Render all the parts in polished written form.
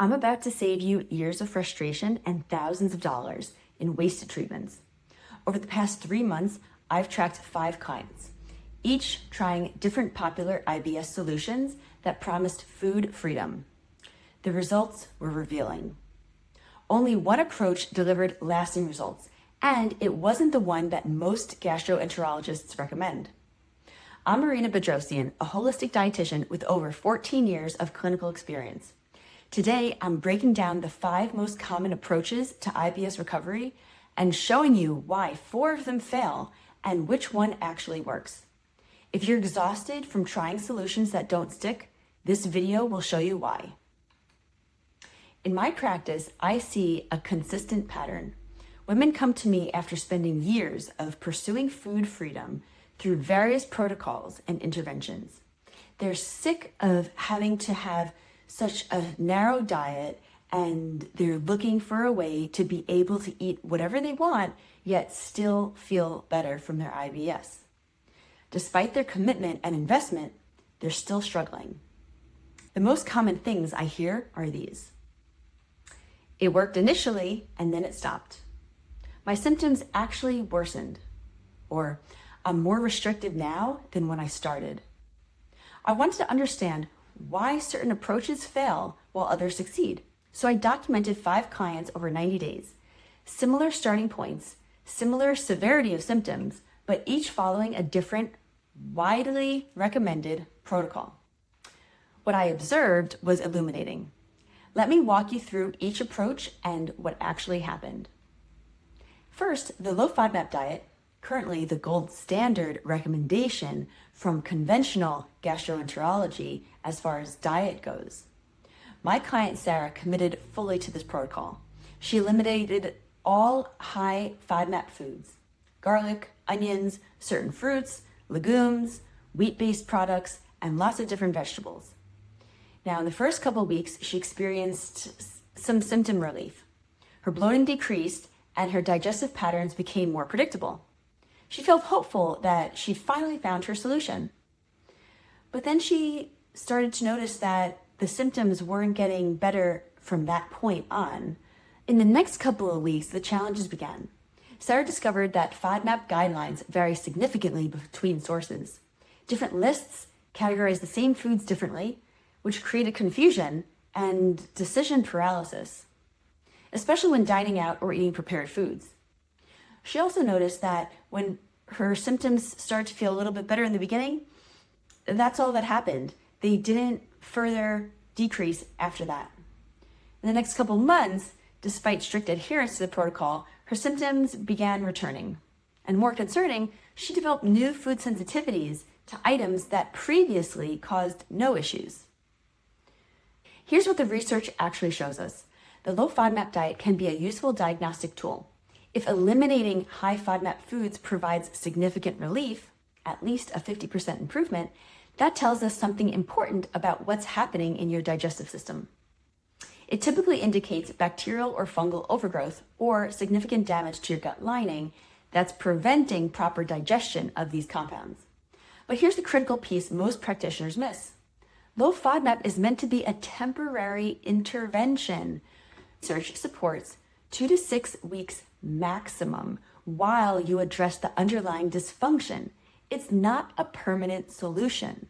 I'm about to save you years of frustration and thousands of dollars in wasted treatments. Over the past 3 months, I've tracked 5 clients, each trying different popular IBS solutions that promised food freedom. The results were revealing. Only one approach delivered lasting results, and it wasn't the one that most gastroenterologists recommend. I'm Marina Bedrosian, a holistic dietitian with over 14 years of clinical experience. Today, I'm breaking down the 5 most common approaches to IBS recovery and showing you why 4 of them fail and which one actually works. If you're exhausted from trying solutions that don't stick, this video will show you why. In my practice, I see a consistent pattern. Women come to me after spending years of pursuing food freedom through various protocols and interventions. They're sick of having to have such a narrow diet, and they're looking for a way to be able to eat whatever they want, yet still feel better from their IBS. Despite their commitment and investment, they're still struggling. The most common things I hear are these. It worked initially, and then it stopped. My symptoms actually worsened. Or, I'm more restrictive now than when I started. I wanted to understand why certain approaches fail while others succeed. So I documented 5 clients over 90 days. Similar starting points, similar severity of symptoms, but each following a different, widely recommended protocol. What I observed was illuminating. Let me walk you through each approach and what actually happened. First, the low FODMAP diet, currently the gold standard recommendation from conventional gastroenterology as far as diet goes. My client Sarah committed fully to this protocol. She eliminated all high FODMAP foods: garlic, onions, certain fruits, legumes, wheat-based products, and lots of different vegetables. Now, in the first couple of weeks, she experienced some symptom relief. Her bloating decreased and her digestive patterns became more predictable. She felt hopeful that she'd finally found her solution. But then she started to notice that the symptoms weren't getting better from that point on. In the next couple of weeks, the challenges began. Sarah discovered that FODMAP guidelines vary significantly between sources. Different lists categorize the same foods differently, which created confusion and decision paralysis, especially when dining out or eating prepared foods. She also noticed that when her symptoms started to feel a little bit better in the beginning, that's all that happened. They didn't further decrease after that. In the next couple months, despite strict adherence to the protocol, her symptoms began returning. And more concerning, she developed new food sensitivities to items that previously caused no issues. Here's what the research actually shows us. The low FODMAP diet can be a useful diagnostic tool. If eliminating high FODMAP foods provides significant relief, at least a 50% improvement, that tells us something important about what's happening in your digestive system. It typically indicates bacterial or fungal overgrowth or significant damage to your gut lining that's preventing proper digestion of these compounds. But here's the critical piece most practitioners miss. Low FODMAP is meant to be a temporary intervention. Research supports 2 to 6 weeks maximum while you address the underlying dysfunction. It's not a permanent solution.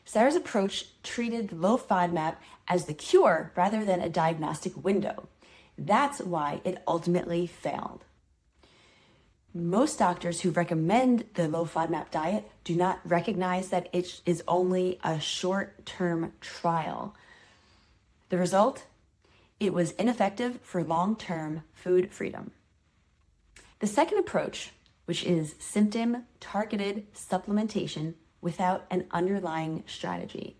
Sarah's approach treated low FODMAP as the cure rather than a diagnostic window. That's why it ultimately failed. Most doctors who recommend the low FODMAP diet do not recognize that it is only a short-term trial. The result? It was ineffective for long-term food freedom. The second approach, which is symptom-targeted supplementation without an underlying strategy.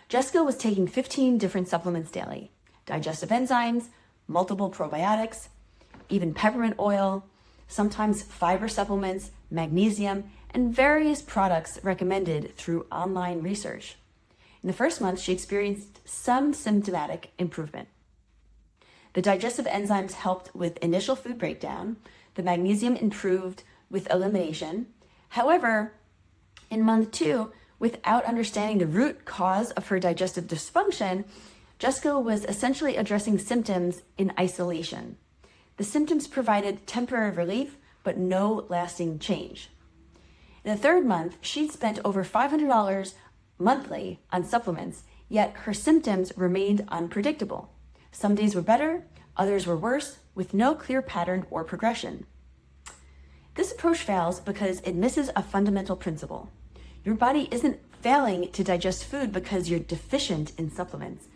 Jessica was taking 15 different supplements daily: digestive enzymes, multiple probiotics, even peppermint oil, sometimes fiber supplements, magnesium, and various products recommended through online research. In the first month, she experienced some symptomatic improvement. The digestive enzymes helped with initial food breakdown. The magnesium improved with elimination. However, in month 2, without understanding the root cause of her digestive dysfunction, Jessica was essentially addressing symptoms in isolation. The symptoms provided temporary relief, but no lasting change. In the third month, she'd spent over $500 monthly on supplements, yet her symptoms remained unpredictable. Some days were better, others were worse, with no clear pattern or progression. This approach fails because it misses a fundamental principle. Your body isn't failing to digest food because you're deficient in supplements.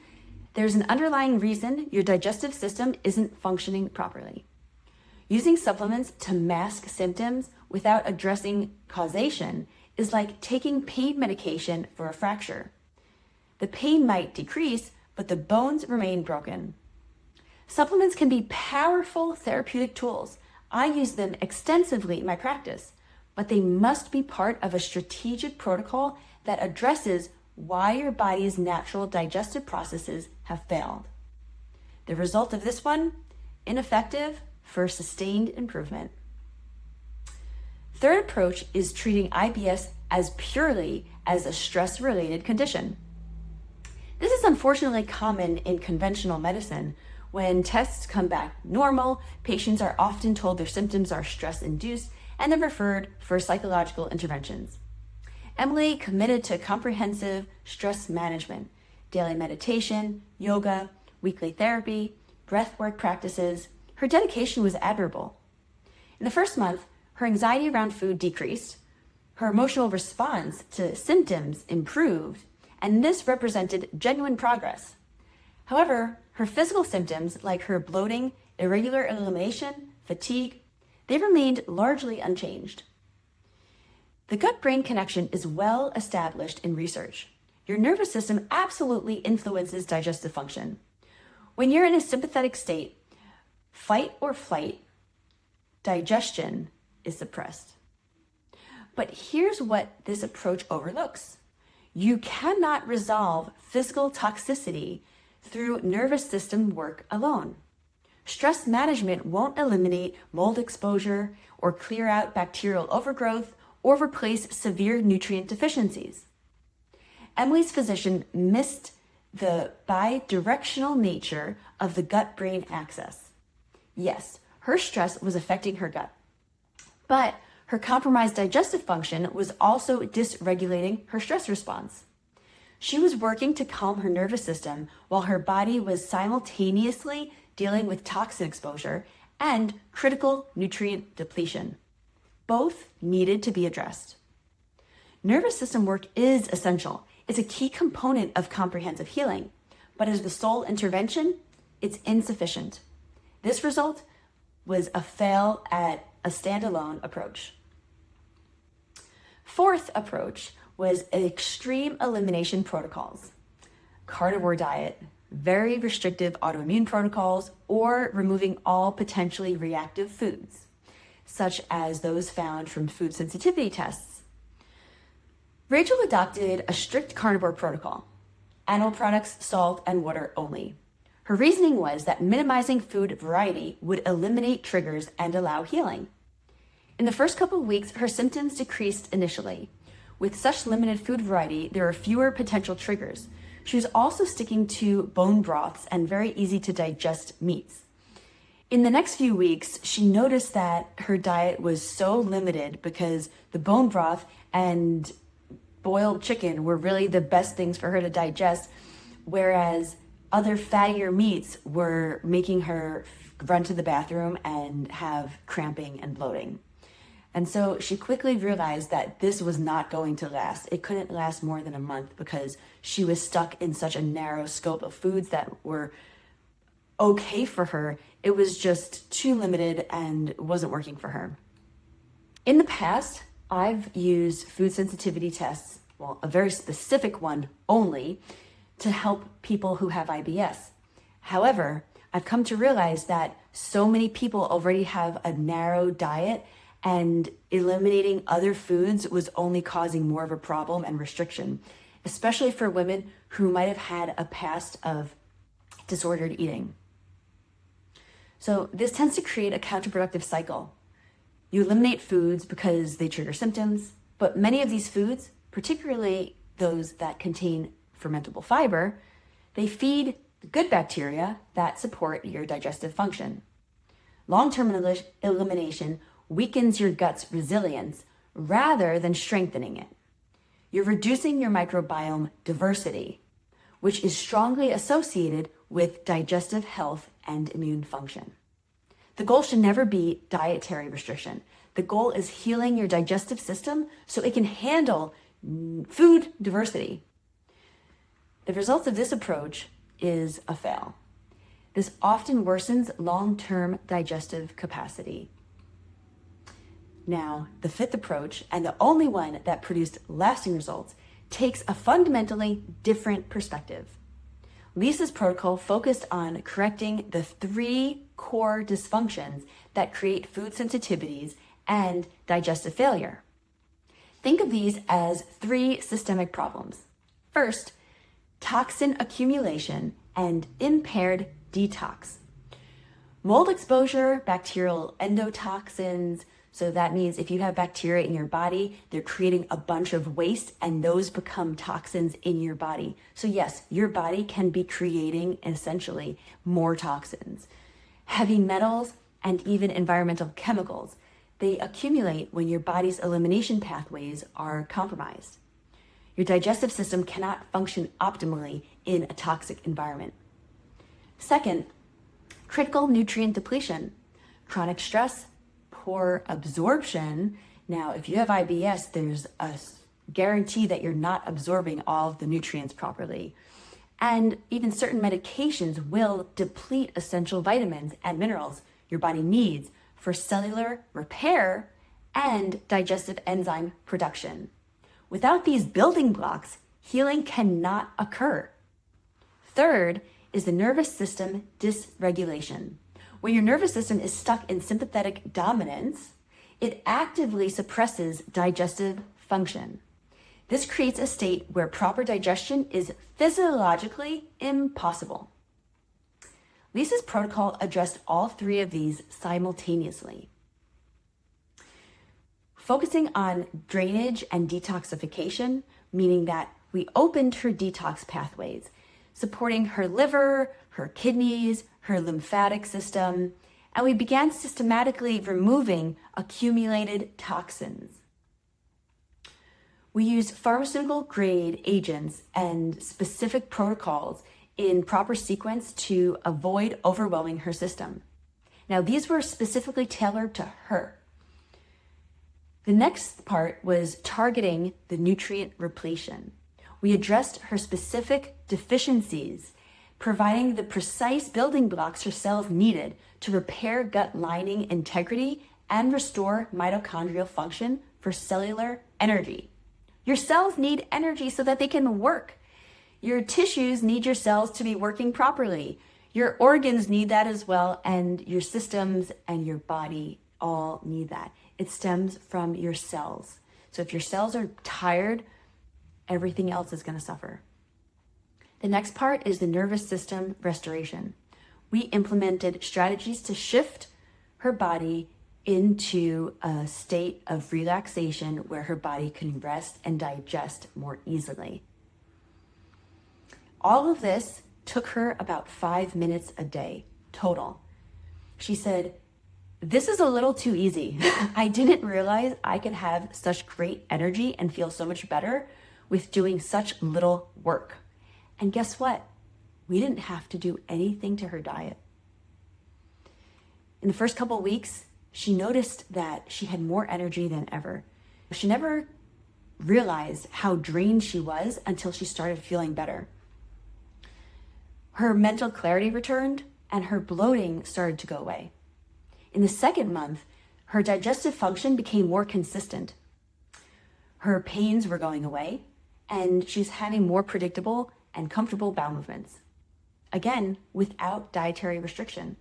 There's an underlying reason your digestive system isn't functioning properly. Using supplements to mask symptoms without addressing causation is like taking pain medication for a fracture. The pain might decrease, but the bones remain broken. Supplements can be powerful therapeutic tools. I use them extensively in my practice, but they must be part of a strategic protocol that addresses why your body's natural digestive processes have failed. The result of this one, ineffective for sustained improvement. Third approach is treating IBS as purely as a stress-related condition. This is unfortunately common in conventional medicine. When tests come back normal, patients are often told their symptoms are stress-induced and then referred for psychological interventions. Emily committed to comprehensive stress management, daily meditation, yoga, weekly therapy, breathwork practices. Her dedication was admirable. In the first month, her anxiety around food decreased, her emotional response to symptoms improved, and this represented genuine progress. However, her physical symptoms, like her bloating, irregular elimination, fatigue, they remained largely unchanged. The gut-brain connection is well established in research. Your nervous system absolutely influences digestive function. When you're in a sympathetic state, fight or flight, digestion is suppressed. But here's what this approach overlooks. You cannot resolve physical toxicity through nervous system work alone. Stress management won't eliminate mold exposure or clear out bacterial overgrowth or replace severe nutrient deficiencies. Emily's physician missed the bidirectional nature of the gut-brain axis. Yes, her stress was affecting her gut, but her compromised digestive function was also dysregulating her stress response. She was working to calm her nervous system while her body was simultaneously dealing with toxin exposure and critical nutrient depletion. Both needed to be addressed. Nervous system work is essential. It's a key component of comprehensive healing, but as the sole intervention, it's insufficient. This result was a fail at a standalone approach. Fourth approach was extreme elimination protocols, carnivore diet, very restrictive autoimmune protocols, or removing all potentially reactive foods, such as those found from food sensitivity tests. Rachel adopted a strict carnivore protocol, animal products, salt, and water only. Her reasoning was that minimizing food variety would eliminate triggers and allow healing. In the first couple of weeks, her symptoms decreased initially. With such limited food variety, there are fewer potential triggers. She was also sticking to bone broths and very easy to digest meats. In the next few weeks, she noticed that her diet was so limited because the bone broth and boiled chicken were really the best things for her to digest, whereas other fattier meats were making her run to the bathroom and have cramping and bloating. And so she quickly realized that this was not going to last. It couldn't last more than a month because she was stuck in such a narrow scope of foods that were okay for her. It was just too limited and wasn't working for her. In the past, I've used food sensitivity tests, well, a very specific one only, to help people who have IBS. However, I've come to realize that so many people already have a narrow diet, and eliminating other foods was only causing more of a problem and restriction, especially for women who might have had a past of disordered eating. So this tends to create a counterproductive cycle. You eliminate foods because they trigger symptoms, but many of these foods, particularly those that contain fermentable fiber, they feed the good bacteria that support your digestive function. Long-term elimination weakens your gut's resilience rather than strengthening it. You're reducing your microbiome diversity, which is strongly associated with digestive health and immune function. The goal should never be dietary restriction. The goal is healing your digestive system so it can handle food diversity. The results of this approach is a fail. This often worsens long-term digestive capacity. Now, the fifth approach, and the only one that produced lasting results, takes a fundamentally different perspective. Lisa's protocol focused on correcting the 3 core dysfunctions that create food sensitivities and digestive failure. Think of these as 3 systemic problems. First, toxin accumulation and impaired detox. Mold exposure, bacterial endotoxins. So that means if you have bacteria in your body, they're creating a bunch of waste and those become toxins in your body. So yes, your body can be creating essentially more toxins. Heavy metals and even environmental chemicals, they accumulate when your body's elimination pathways are compromised. Your digestive system cannot function optimally in a toxic environment. Second, critical nutrient depletion, chronic stress, poor absorption. Now, if you have IBS, there's a guarantee that you're not absorbing all of the nutrients properly. And even certain medications will deplete essential vitamins and minerals your body needs for cellular repair and digestive enzyme production. Without these building blocks, healing cannot occur. Third is the nervous system dysregulation. When your nervous system is stuck in sympathetic dominance, it actively suppresses digestive function. This creates a state where proper digestion is physiologically impossible. Lisa's protocol addressed all 3 of these simultaneously. Focusing on drainage and detoxification, meaning that we opened her detox pathways, supporting her liver, her kidneys, her lymphatic system, and we began systematically removing accumulated toxins. We used pharmaceutical grade agents and specific protocols in proper sequence to avoid overwhelming her system. Now, these were specifically tailored to her. The next part was targeting the nutrient repletion. We addressed her specific deficiencies, providing the precise building blocks her cells needed to repair gut lining integrity and restore mitochondrial function for cellular energy. Your cells need energy so that they can work. Your tissues need your cells to be working properly. Your organs need that as well, and your systems and your body all need that. It stems from your cells. So if your cells are tired, everything else is going to suffer. The next part is the nervous system restoration. We implemented strategies to shift her body into a state of relaxation where her body can rest and digest more easily. All of this took her about 5 minutes a day total. She said, "This is a little too easy. I didn't realize I could have such great energy and feel so much better with doing such little work." And guess what? We didn't have to do anything to her diet. In the first couple of weeks, she noticed that she had more energy than ever. She never realized how drained she was until she started feeling better. Her mental clarity returned and her bloating started to go away. In the second month, her digestive function became more consistent. Her pains were going away and she's having more predictable and comfortable bowel movements. Again, without dietary restriction.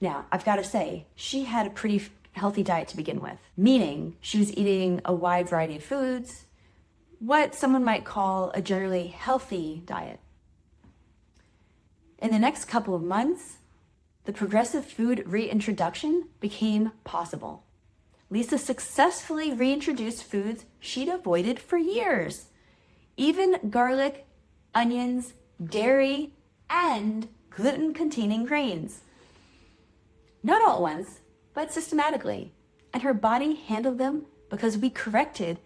Now, I've got to say, she had a pretty healthy diet to begin with, meaning she was eating a wide variety of foods, what someone might call a generally healthy diet. In the next couple of months, the progressive food reintroduction became possible. Lisa successfully reintroduced foods she'd avoided for years. Even garlic, onions, dairy, and gluten-containing grains. Not all at once, but systematically. And her body handled them because we corrected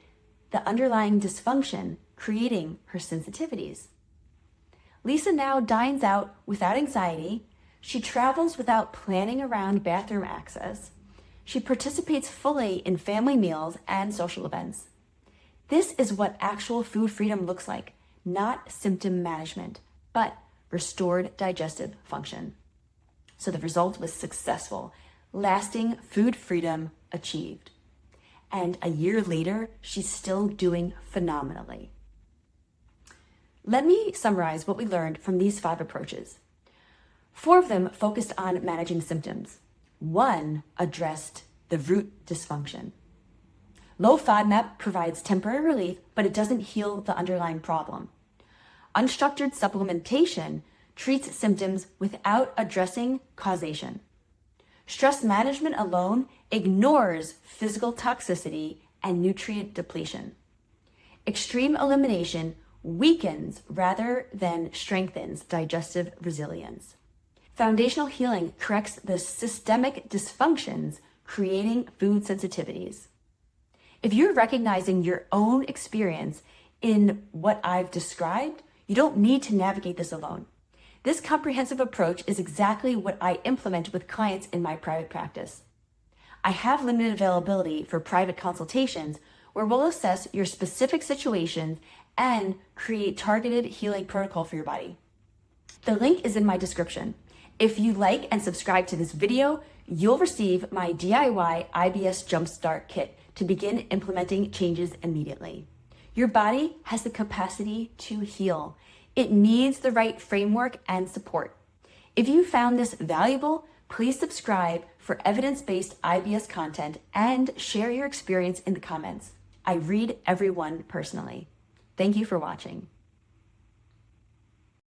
the underlying dysfunction, creating her sensitivities. Lisa now dines out without anxiety. She travels without planning around bathroom access. She participates fully in family meals and social events. This is what actual food freedom looks like, not symptom management, but restored digestive function. So the result was successful, lasting food freedom achieved. And a year later, she's still doing phenomenally. Let me summarize what we learned from these 5 approaches. 4 of them focused on managing symptoms. 1 addressed the root dysfunction. Low FODMAP provides temporary relief, but it doesn't heal the underlying problem. Unstructured supplementation treats symptoms without addressing causation. Stress management alone ignores physical toxicity and nutrient depletion. Extreme elimination weakens rather than strengthens digestive resilience. Foundational healing corrects the systemic dysfunctions, creating food sensitivities. If you're recognizing your own experience in what I've described, you don't need to navigate this alone. This comprehensive approach is exactly what I implement with clients in my private practice. I have limited availability for private consultations where we'll assess your specific situations and create targeted healing protocol for your body. The link is in my description. If you like and subscribe to this video, you'll receive my DIY IBS Jumpstart Kit to begin implementing changes immediately. Your body has the capacity to heal. It needs the right framework and support. If you found this valuable, please subscribe for evidence-based IBS content and share your experience in the comments. I read everyone personally. Thank you for watching.